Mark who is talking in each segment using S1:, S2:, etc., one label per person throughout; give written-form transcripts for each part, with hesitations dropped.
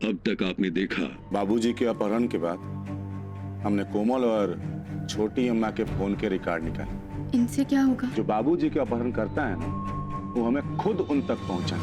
S1: अब तक आपने देखा।
S2: बाबूजी के अपहरण के बाद हमने कोमल और छोटी अम्मा के फोन के रिकॉर्ड निकाले।
S3: इनसे क्या होगा?
S2: जो बाबूजी के अपहरण करता है ना, वो हमें खुद उन तक पहुंचाए।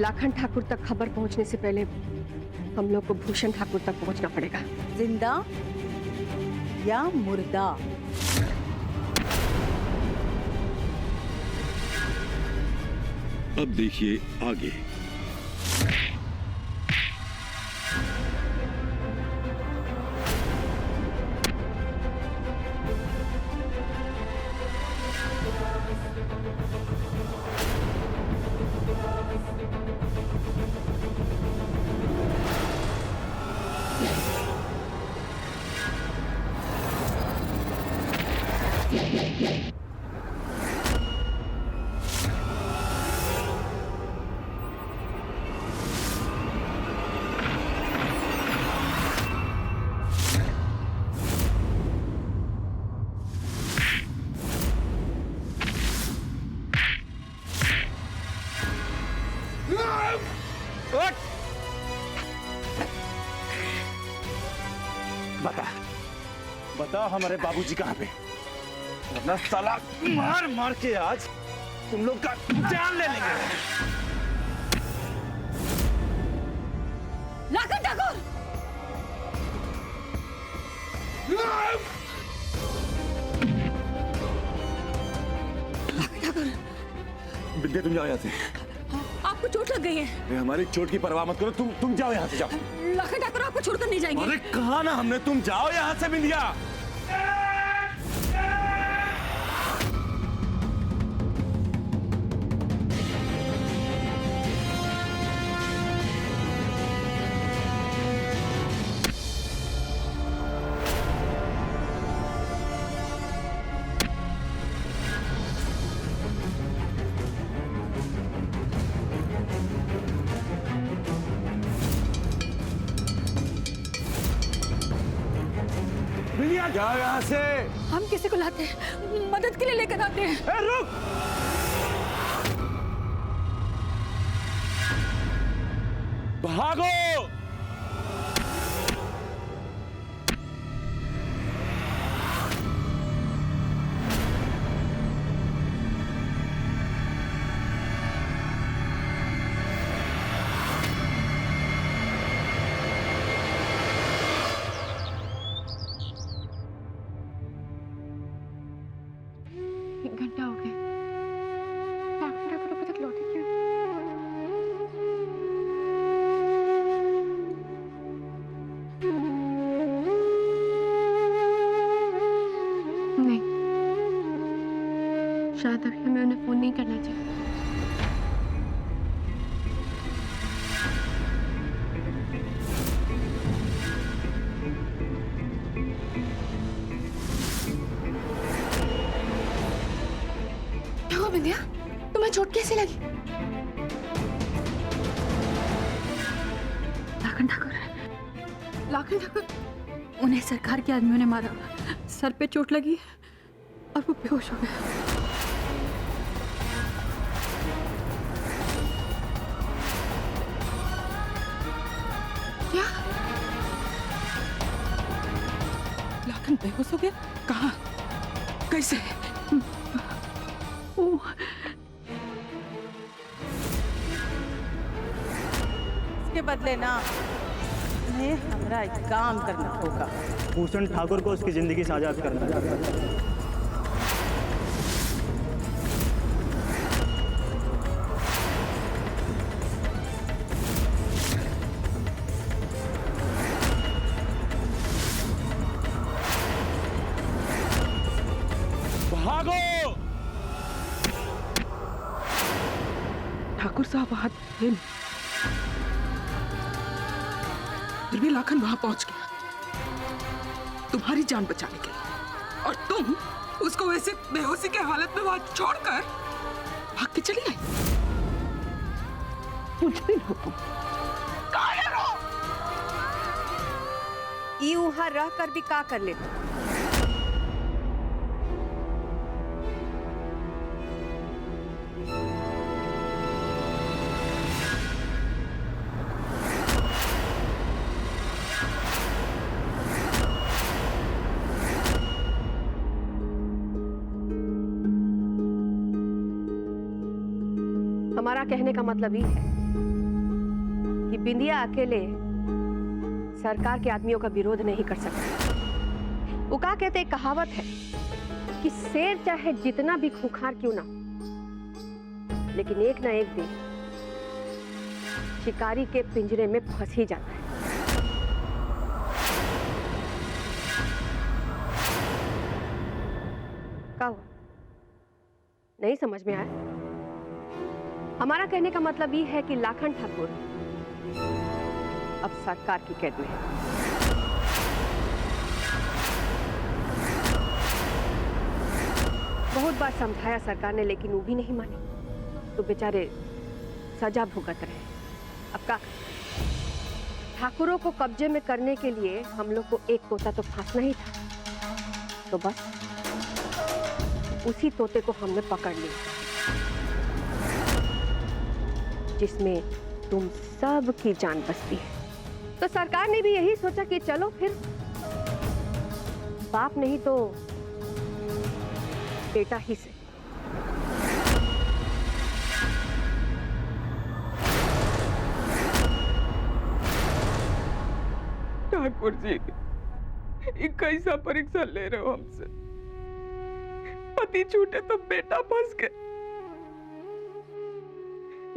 S4: लाखन ठाकुर तक खबर पहुंचने से पहले हम लोग को भूषण ठाकुर तक पहुंचना पड़ेगा।
S5: जिंदा या मुर्दा?
S1: अब देखिए आगे।
S6: बताओ हमारे बाबूजी कहाँ पे? वरना साला मार मार के आज तुम लोग का जान ले लेंगे।
S5: लाखन ठाकुर!
S6: विद्या तुम जाओ यहाँ से।
S5: आपको चोट लग गई है।
S6: हमारी चोट की परवाह मत करो, तुम जाओ यहाँ से, जाओ।
S5: लाखन ठाकुर आपको छोड़कर नहीं जाएंगे।
S6: अरे कहा ना हमने, तुम जाओ यहाँ से बिंदिया। जाओ यहाँ से।
S5: हम किसी को लाते हैं, मदद के लिए लेकर आते हैं।
S6: ए, रुक! भागो!
S3: घंटा हो गया, लाखन ठाकुर अभी तक लौटे क्यों? नहीं, शायद अभी हमें उन्हें फोन नहीं करना चाहिए। विद्या, तुम्हें चोट कैसे लगी?
S5: लाखन ठाकुर,
S3: लाखन ठाकुर,
S5: उन्हें सरकार के आदमियों ने मारा। सर पे चोट लगी और वो बेहोश हो गए।
S3: क्या?
S7: लाखन बेहोश हो गया? कहाँ? कैसे?
S5: इसके बदले ना उन्हें हमारा एक काम करना होगा।
S8: भूषण ठाकुर को उसकी जिंदगी से आजाद करना है।
S6: भागो!
S7: ठाकुर साहब वहां थे, फिर भी लाखन वहां पहुंच गया तुम्हारी जान बचाने के लिए, और तुम उसको वैसे बेहोशी के हालत में वहां छोड़कर भाग के चली आई। मुझे हो तुम कायर हो।
S5: ई वहां रह कर भी का कर ले?
S4: हमारा कहने का मतलब ये है कि बिंदिया अकेले सरकार के आदमियों का विरोध नहीं कर सकता। वो क्या कहते, एक कहावत है कि शेर चाहे जितना भी खूंखार क्यों ना, लेकिन एक ना एक दिन शिकारी के पिंजरे में फंस ही जाता है। क्या हुआ, नहीं समझ में आया? हमारा कहने का मतलब ये है कि लाखन ठाकुर अब सरकार की कैद में है। बहुत बार समझाया सरकार ने, लेकिन वो भी नहीं माने, तो बेचारे सजा भुगत रहे। अब क्या करें? ठाकुरों को कब्जे में करने के लिए हम लोग को एक तोता तो फांसना ही था, तो बस उसी तोते को हमने पकड़ लिया, जिसमें तुम सब की जान बसती है। तो सरकार ने भी यही सोचा कि चलो फिर बाप नहीं तो बेटा ही से।
S7: ठाकुर जी, ये कैसा परीक्षा ले रहे हो हमसे? पति छूटे तो बेटा फंस गए,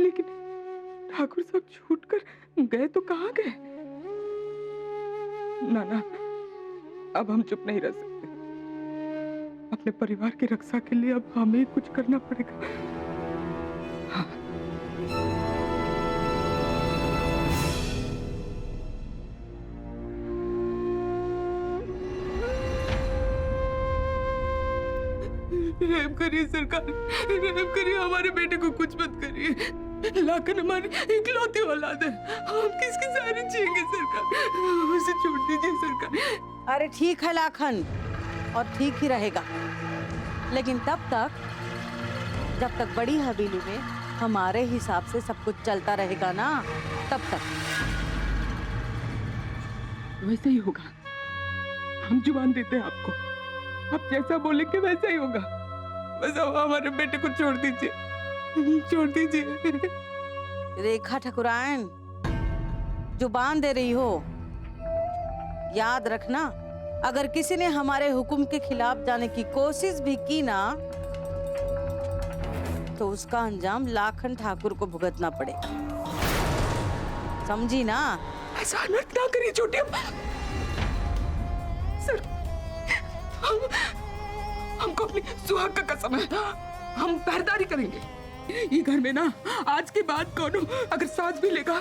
S7: लेकिन ठाकुर साहब छूट कर गए तो कहाँ गए? ना, अब हम चुप नहीं रह सकते। अपने परिवार की रक्षा के लिए अब हमें कुछ करना पड़ेगा। हाँ। रहम करिए सरकार, रहम करिए, हमारे बेटे को कुछ मत करिए। लाखन हमारी इकलौती औलाद है, हम किसकी सहारे जिएंगे सरकार? उसे छोड़ दीजिए सरकार।
S9: अरे ठीक है लाखन, और ठीक ही रहेगा, लेकिन तब तक जब तक बड़ी हवेली में हमारे हिसाब से सब कुछ चलता रहेगा ना, तब तक
S7: वैसे ही होगा। हम जुबान देते हैं आपको, आप जैसा बोलेंगे वैसा ही होगा। बस अब हमारे बेटे को छोड़ दीजिए, छोड़ दीजिए।
S9: रेखा ठाकुरायन, जुबान दे रही हो, याद रखना, अगर किसी ने हमारे हुक्म के खिलाफ जाने की कोशिश भी की ना, तो उसका अंजाम लाखन ठाकुर को भुगतना पड़ेगा, समझी ना?
S7: ऐसा अनर्थ ना करिए छोटी अम्मा। सर, हमको अपनी सुहाग का कसम है, हम पहरेदारी करेंगे। ये घर में ना आज के बाद कौनो अगर सांस भी लेगा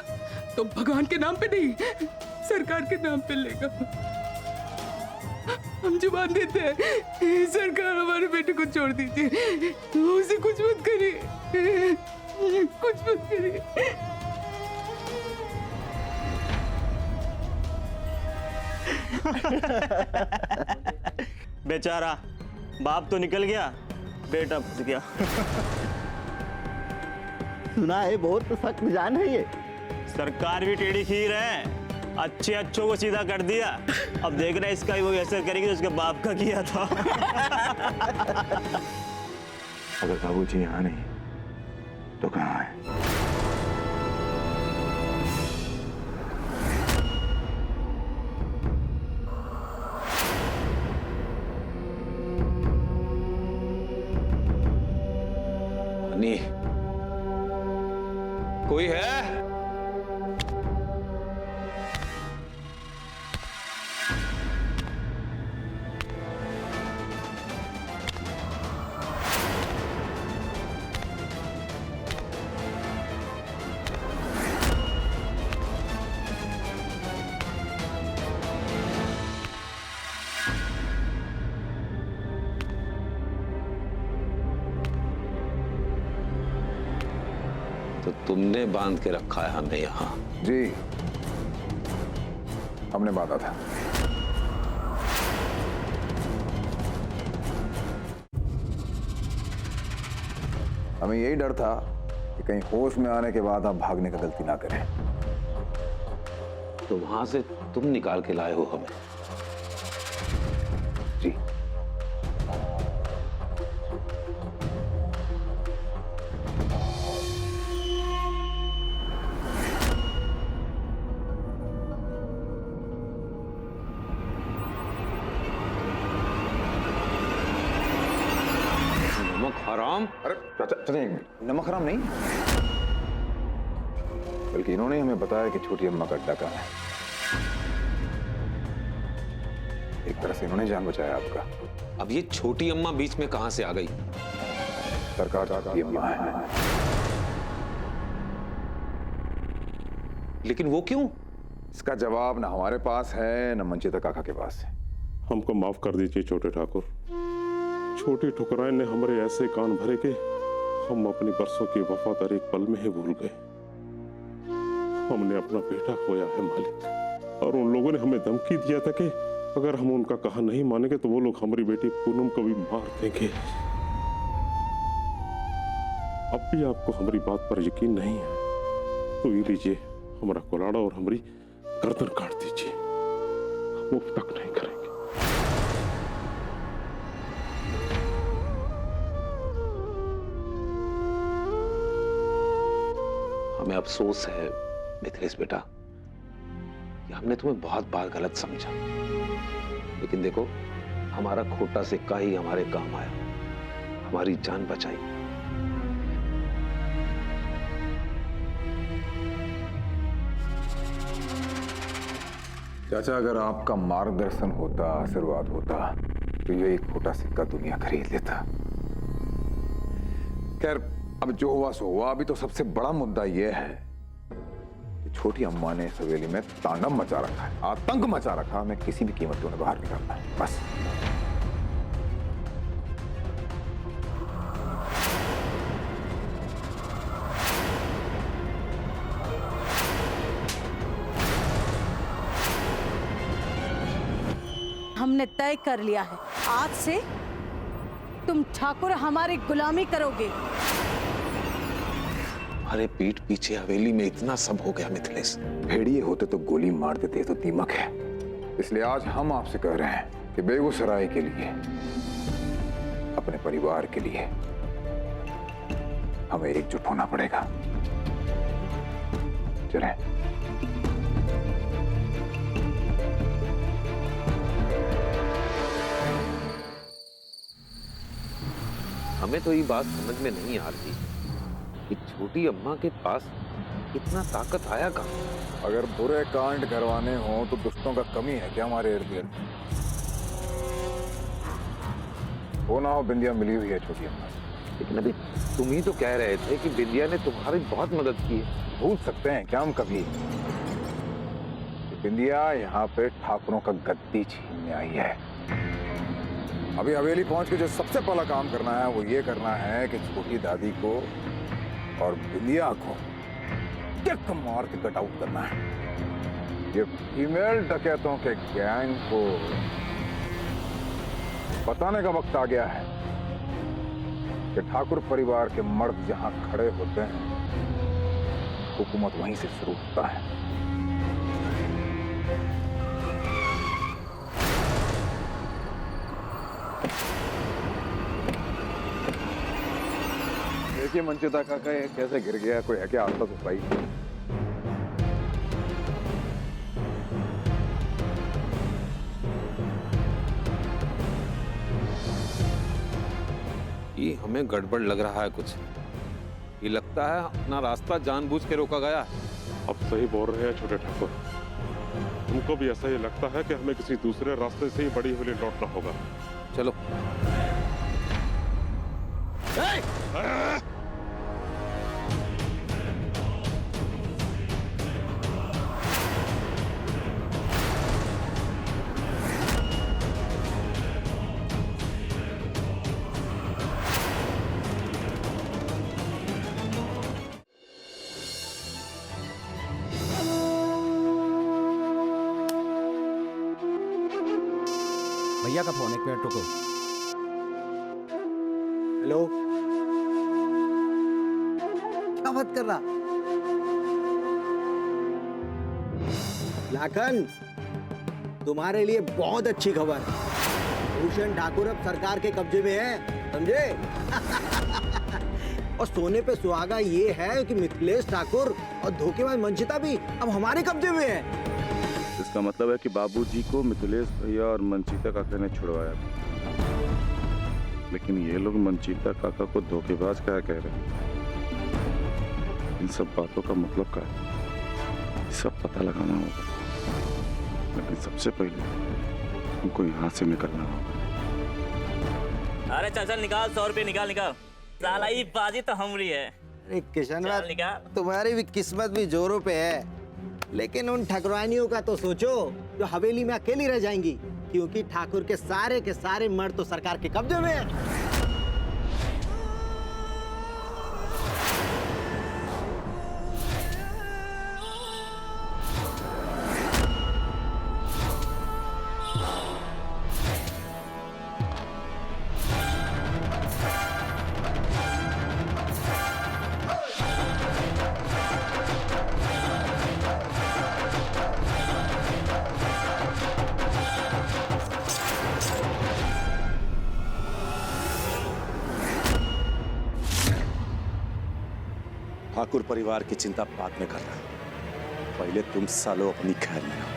S7: तो भगवान के नाम पे नहीं, सरकार के नाम पे लेगा। हम जुबान देते हैं, सरकार हमारे बेटे को छोड़ दीजिए, उसे कुछ मत करिए, कुछ मत करिए।
S8: बेचारा बाप तो निकल गया, बेटा फंस गया।
S10: सुना है बहुत सख्त जान है ये।
S8: सरकार भी टेढ़ी खीर है, अच्छे अच्छों को सीधा कर दिया। अब देख रहे इसका ही वो असर करेगी जो उसके बाप का किया था।
S2: अगर बाबूजी यहाँ नहीं तो कहाँ है?
S6: कोई है? तो तुमने बांध के रखा है हमें यहाँ?
S2: जी, हमने बांधा था। हमें यही डर था कि कहीं होश में आने के बाद आप भागने का गलती ना करें।
S6: तो वहां से तुम निकाल के लाए हो हमें?
S2: जी,
S11: नमक हराम।
S12: अरे चाचा चाचा एक मिनट, नमक हराम नहीं, बल्कि इन्होंने हमें बताया कि छोटी अम्मा का अड्डा कहाँ है। एक तरह से इन्होंने जान बचाया आपका।
S11: अब ये छोटी अम्मा बीच में कहां से आ गई?
S12: सरकार की अम्मा है।
S11: लेकिन वो क्यों?
S12: इसका जवाब न हमारे पास है न मंचिता काका के पास है।
S13: हमको माफ कर दीजिए छोटे ठाकुर। छोटी ठुकराइन ने हमारे ऐसे कान भरे कि हम अपनी बरसों की वफादारी एक पल में ही भूल गए। हमने अपना बेटा खोया है मालिक, और उन लोगों ने हमें धमकी दिया था कि अगर हम उनका कहा नहीं मानेंगे तो वो लोग हमारी बेटी पूनम को भी मार देंगे। अब भी आपको हमारी बात पर यकीन नहीं है तो ये लीजिए हमारा कुलाड़ा और हमारी गर्दन काट दीजिए, हम अब तक नहीं करेंगे।
S11: हमें अफसोस है मिथिलेश बेटा कि हमने तुम्हें बहुत बार गलत समझा, लेकिन देखो हमारा खोटा सिक्का ही हमारे काम आया, हमारी जान बचाई।
S12: चाचा अगर आपका मार्गदर्शन होता, आशीर्वाद होता तो ये एक खोटा सिक्का दुनिया खरीद लेता। खैर अब जो हुआ सो हुआ। अभी तो सबसे बड़ा मुद्दा यह है कि छोटी अम्मा ने इस हवेली में तांडव मचा रखा है, आतंक मचा रखा। हमें किसी भी कीमत पे उन्हें बाहर निकालना है, बस।
S9: हमने तय कर लिया है, आज से तुम ठाकुर हमारी गुलामी करोगे।
S11: अरे पीठ पीछे हवेली में इतना सब हो गया मिथिलेश।
S12: भेड़िए होते तो गोली मार देते, तो दीमक है। इसलिए आज हम आपसे कह रहे हैं कि बेगूसराय के लिए, अपने परिवार के लिए हमें एकजुट होना पड़ेगा। चलें।
S11: हमें तो ये बात समझ में नहीं आ रही कि छोटी अम्मा के पास इतना ताकत आया कहां?
S12: अगर बुरे कांड करवाने हो तो दुष्टों का कमी है क्या हमारे इर्द गिर्द? हो ना हो बिंदिया मिली हुई है छोटी अम्मा से।
S11: लेकिन अभी तुम ही तो कह रहे थे कि बिंदिया ने तुम्हारी बहुत मदद की है।
S12: भूल सकते हैं क्या हम कभी? बिंदिया यहाँ पे ठाकुरों का गद्दी छीनने आई है। अभी हवेली पहुंच के जो सबसे पहला काम करना है वो ये करना है कि छोटी दादी को और बिंदिया को किक मार के कट आउट करना है। ये फीमेल डकैतों के गैंग को बताने का वक्त आ गया है कि ठाकुर परिवार के मर्द जहां खड़े होते हैं, हुकूमत वहीं से शुरू होता है। देखिए मंचिता काका कैसे गिर गया, कोई है क्या आता तो भाई?
S11: ये हमें गड़बड़ लग रहा है कुछ। ये लगता है अपना रास्ता जानबूझ के रोका गया है।
S13: अब सही बोल रहे हैं छोटे ठाकुर, हमको भी ऐसा ही लगता है कि हमें किसी दूसरे रास्ते से ही बड़ी हवेली लौटना होगा।
S11: चलो।
S14: भैया का फोन, एक मिनट रुको। हेलो, क्या बात कर रहा? लाखन, तुम्हारे लिए बहुत अच्छी खबर है। भूषण ठाकुर अब सरकार के कब्जे में है, समझे? और सोने पे सुहागा ये है कि मिथिलेश ठाकुर और धोखेबाज मंचिता भी अब हमारे कब्जे में है।
S2: इसका मतलब है कि बाबूजी को मिथिलेश भैया और मंचिता काका ने छुड़वाया। लेकिन ये लोग मंचीता काका को धोखेबाज क्या कह रहे हैं? इन सब बातों का मतलब क्या है? सब पता लगाना होगा, लेकिन सबसे पहले हमको यहाँ से निकलना होगा।
S8: अरे चल चल निकाल, 100 रुपये निकाल निकाल। साला ये बाजी तो हमरी है।
S14: अरे किशन
S8: चल निकाल।
S14: तुम्हारी भी किस्मत भी जोरों पे है, लेकिन उन ठकुरानियों का तो सोचो जो हवेली में अकेली रह जाएंगी, क्योंकि ठाकुर के सारे मर्द तो सरकार के कब्जे में है।
S2: ठाकुर परिवार की चिंता बाद में करना, पहले तुम सालों अपनी खैर में आओ।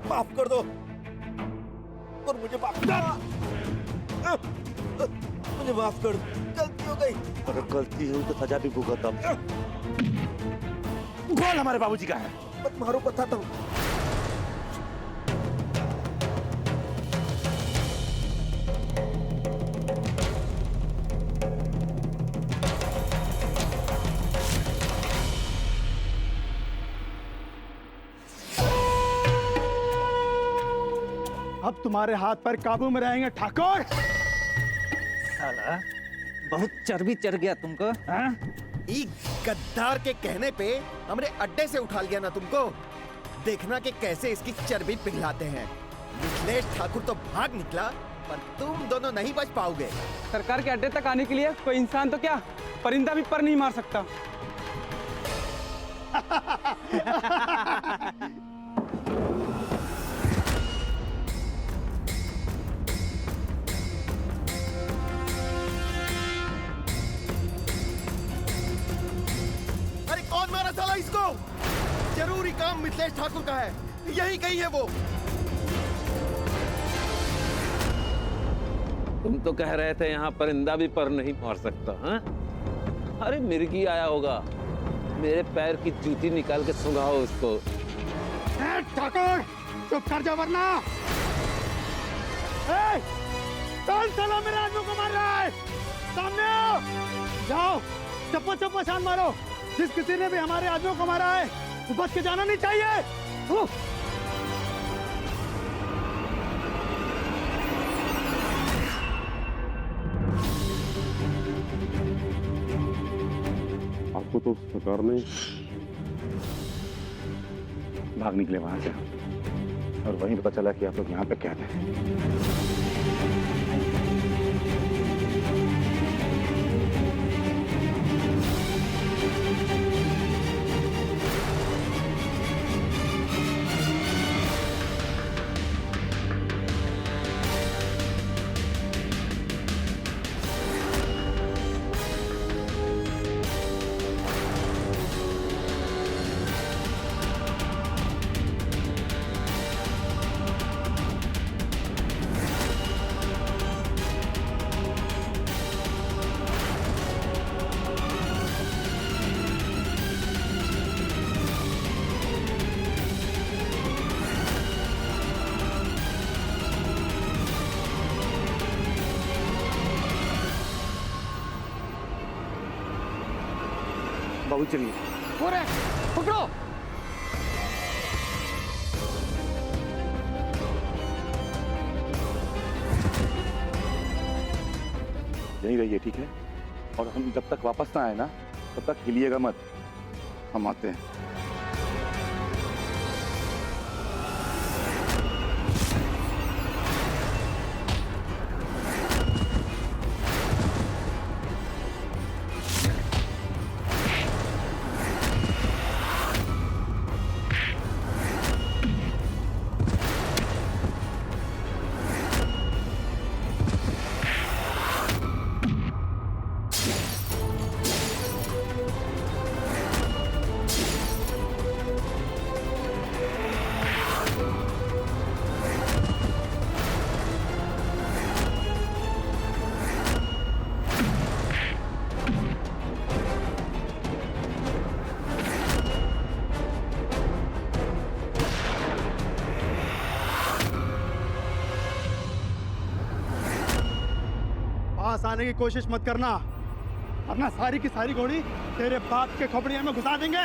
S14: माफ कर दो और मुझे माफ कर दो, गलती हो गई।
S6: अगर गलती हुई तो सजा भी भुगतम। बोल हमारे बाबूजी का है।
S14: मत मारो, बताता हूँ।
S15: अब तुम्हारे हाथ पर काबू में रहेंगे ठाकुर।
S6: साला बहुत चर्बी चढ़ गया तुमको, हाँ?
S14: गद्दार के कहने पे हमने अड्डे से उठा लिया ना तुमको। देखना कि कैसे इसकी चर्बी पिघलाते हैं। मिथिलेश ठाकुर तो भाग निकला, पर तुम दोनों नहीं बच पाओगे।
S15: सरकार के अड्डे तक आने के लिए कोई इंसान तो क्या, परिंदा भी पर नहीं मार सकता।
S14: अरे कौन मारा साला इसको? जरूरी काम मिथिलेश ठाकुर का है, यही कहीं है वो।
S11: तुम तो कह रहे थे यहाँ परिंदा भी पर नहीं मार सकता, हाँ? अरे मिर्गी आया होगा, मेरे पैर की जूती निकाल के सुंघाओ उसको।
S15: ठाकुर चुप कर जा वरना। कौन साला मेरे आदमी को मार रहा है? सामने आओ, जाओ चप्पो चप्पो शान मारो। जिस किसी ने भी हमारे आदमियों को मारा है वो बच के जाना नहीं चाहिए।
S13: आपको तो सरकार ने
S2: भाग निकले वहां से, और वहीं पता चला कि आप लोग यहाँ पे कैद हैं।
S6: बाबू चलिए।
S15: पकड़ो।
S2: यहीं रहिए, ठीक है? और हम जब तक वापस ना आए ना, तब तक हिलिएगा मत। हम आते हैं।
S15: पास आने की कोशिश मत करना, वरना सारी की सारी घोड़ी तेरे बाप के खोपड़िया में घुसा देंगे।